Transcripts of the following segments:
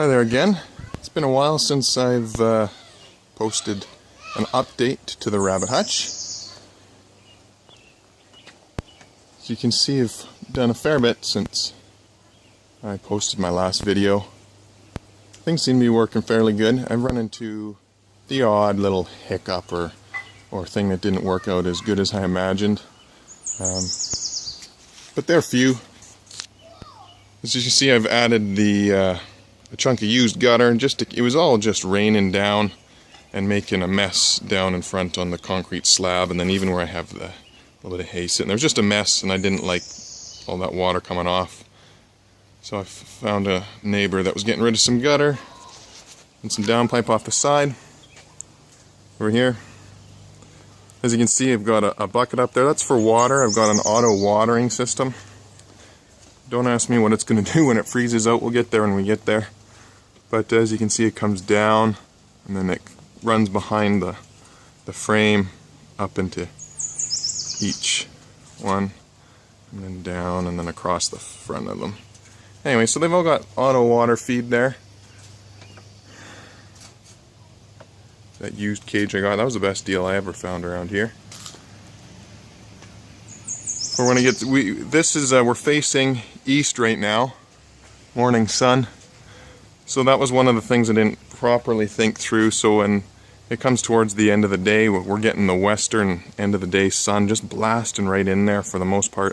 Hi there again. It's been a while since I've posted an update to the rabbit hutch. As you can see, I've done a fair bit since I posted my last video. Things seem to be working fairly good. I've run into the odd little hiccup or thing that didn't work out as good as I imagined. But they're few. As you can see, I've added a chunk of used gutter, and it was all just raining down and making a mess down in front on the concrete slab, and then even where I have the little bit of hay sitting there was just a mess, and I didn't like all that water coming off. So I found a neighbor that was getting rid of some gutter and some downpipe off the side over here. As you can see, I've got a bucket up there. That's for water. I've got an auto watering system. Don't ask me what it's going to do when it freezes out. We'll get there when we get there. But as you can see, it comes down and then it runs behind the frame up into each one, and then down and then across the front of them. Anyway, so they've all got auto water feed there. That used cage I got, that was the best deal I ever found around here. We're facing east right now, morning sun. So that was one of the things I didn't properly think through. So when it comes towards the end of the day, we're getting the western end of the day sun just blasting right in there for the most part.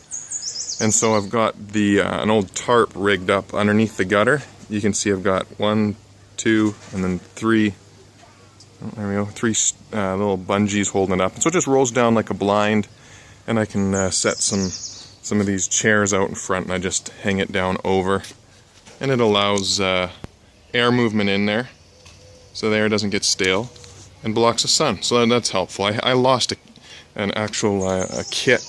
And so I've got an old tarp rigged up underneath the gutter. You can see I've got 1, 2, and then 3. There we go. 3 little bungees holding it up. And so it just rolls down like a blind, and I can set some of these chairs out in front, and I just hang it down over, and it allows air movement in there, so the air doesn't get stale, and blocks the sun. So that's helpful. I lost an actual a kit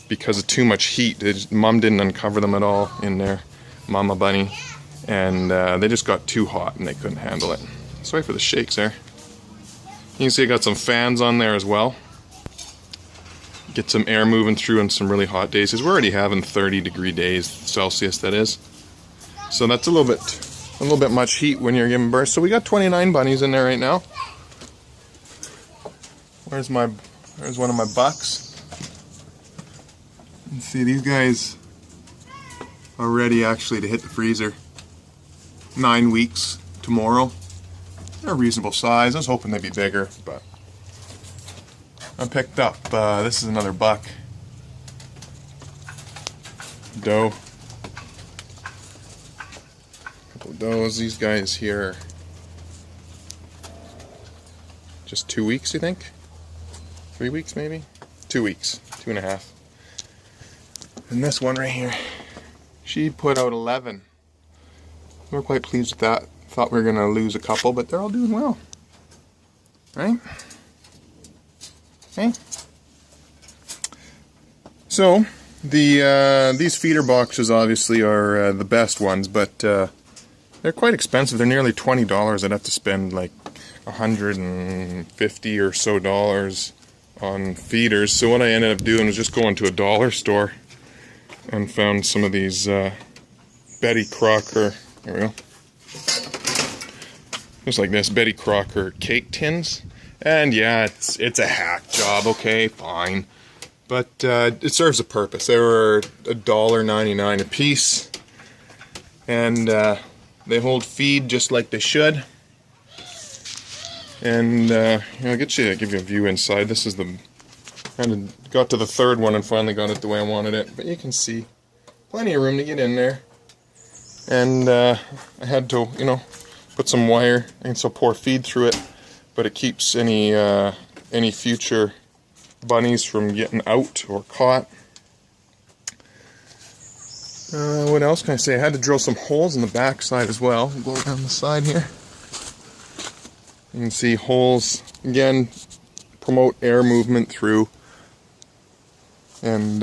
because of too much heat. Mom didn't uncover them at all in there, Mama Bunny, and they just got too hot and they couldn't handle it. Sorry for the shakes there. You can see I got some fans on there as well. Get some air moving through on some really hot days, because we're already having 30-degree days Celsius, that is. So that's a little bit much heat when you're giving birth. So we got 29 bunnies in there right now. There's one of my bucks. Let's see, these guys are ready actually to hit the freezer. 9 weeks tomorrow. They're a reasonable size. I was hoping they'd be bigger, but I picked up, this is another buck. Doe. A couple of does. These guys here, just 2 weeks, you think? 3 weeks maybe? 2 weeks, 2.5. And this one right here, she put out 11. We're quite pleased with that. Thought we were gonna lose a couple, but they're all doing well. Right? Okay. So these feeder boxes obviously are the best ones, but they're quite expensive. They're nearly $20. I'd have to spend like $150 or so on feeders. So what I ended up doing was just going to a dollar store and found some of these Betty Crocker. There we go. Just like this, Betty Crocker cake tins. And yeah, it's a hack job, okay, fine. But it serves a purpose. They were $1.99 a piece. And they hold feed just like they should. And I'll give you a view inside. This is kind of got to the third one and finally got it the way I wanted it. But you can see plenty of room to get in there. And I had to, put some wire and so pour feed through it, but it keeps any future bunnies from getting out or caught. What else can I say? I had to drill some holes in the back side as well. Go down the side here. You can see holes, again, promote air movement through, and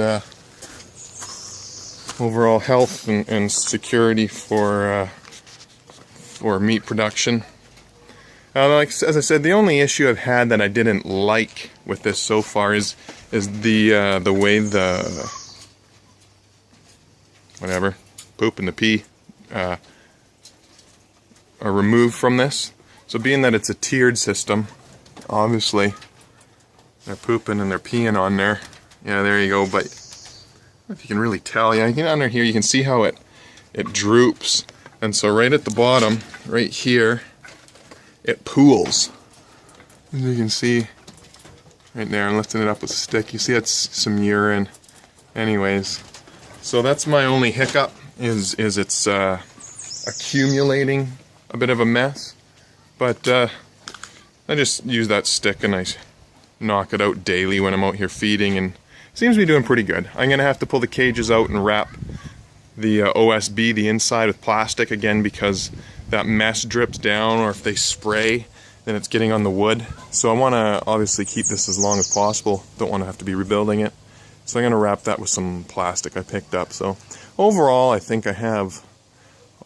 overall health and security for meat production. As I said, the only issue I've had that I didn't like with this so far is the way the poop and the pee removed from this. So being that it's a tiered system, obviously they're pooping and they're peeing on there. Yeah, there you go. But I don't know if you can really tell. Yeah, you can under here. You can see how it droops, and so right at the bottom, right here, it pools. As you can see, right there, I'm lifting it up with a stick. You see that's some urine. Anyways, so that's my only hiccup is it's accumulating a bit of a mess. But I just use that stick and I knock it out daily when I'm out here feeding, and it seems to be doing pretty good. I'm going to have to pull the cages out and wrap the OSB, the inside, with plastic again, because that mess drips down, or if they spray, then it's getting on the wood. So I want to obviously keep this as long as possible. Don't want to have to be rebuilding it. So I'm going to wrap that with some plastic I picked up. So overall, I think I have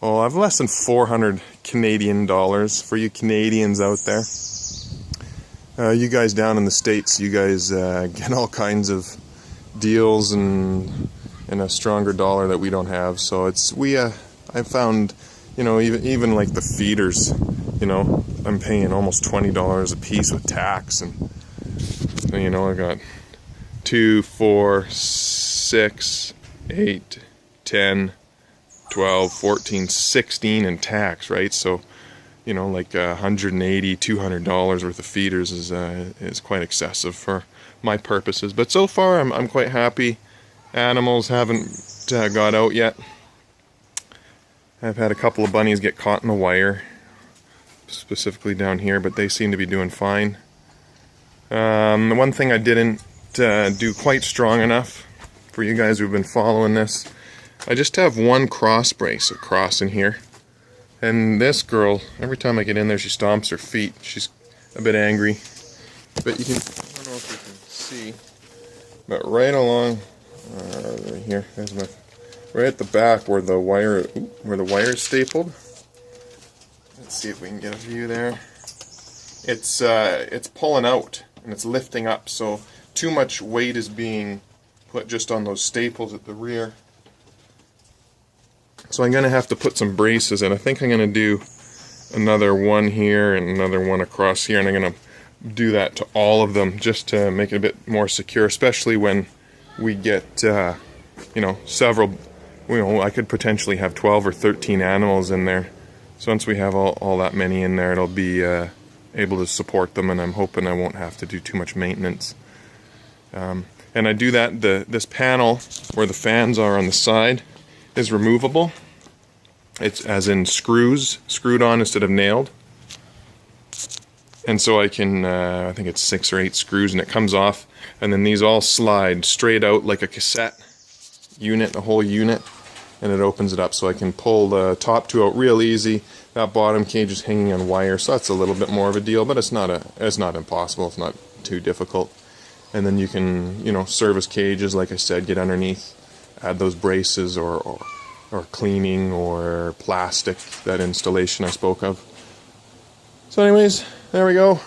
less than 400 Canadian dollars for you Canadians out there. You guys down in the States, you guys get all kinds of deals and a stronger dollar that we don't have. So I found, even like the feeders, I'm paying almost $20 a piece with tax, and I got 2, 4, 6, 8, 10, 12, 14, 16 in tax, right? So, like $180, $200 worth of feeders is quite excessive for my purposes. But so far, I'm quite happy. Animals haven't got out yet. I've had a couple of bunnies get caught in the wire, specifically down here, but they seem to be doing fine. The one thing I didn't do quite strong enough for you guys who've been following this, I just have one cross brace across in here, and this girl, every time I get in there, she stomps her feet. She's a bit angry, but I don't know if you can see, but right along right here, right at the back where the wire is stapled. Let's see if we can get a view there. It's pulling out and it's lifting up, so too much weight is being put just on those staples at the rear. So I'm going to have to put some braces in. I think I'm going to do another one here and another one across here, and I'm going to do that to all of them just to make it a bit more secure, especially when we get, several, I could potentially have 12 or 13 animals in there. So once we have all that many in there, it'll be able to support them, and I'm hoping I won't have to do too much maintenance. And I do that, this panel where the fans are on the side is removable. It's as in screwed on instead of nailed. And so I can, I think it's 6 or 8 screws, and it comes off, and then these all slide straight out like a cassette unit, a whole unit, and it opens it up, so I can pull the top two out real easy. That bottom cage is hanging on wire, so that's a little bit more of a deal, but it's not impossible. It's not too difficult. And then you can, service cages, like I said, get underneath, add those braces or cleaning or plastic, that installation I spoke of. So anyways, there we go.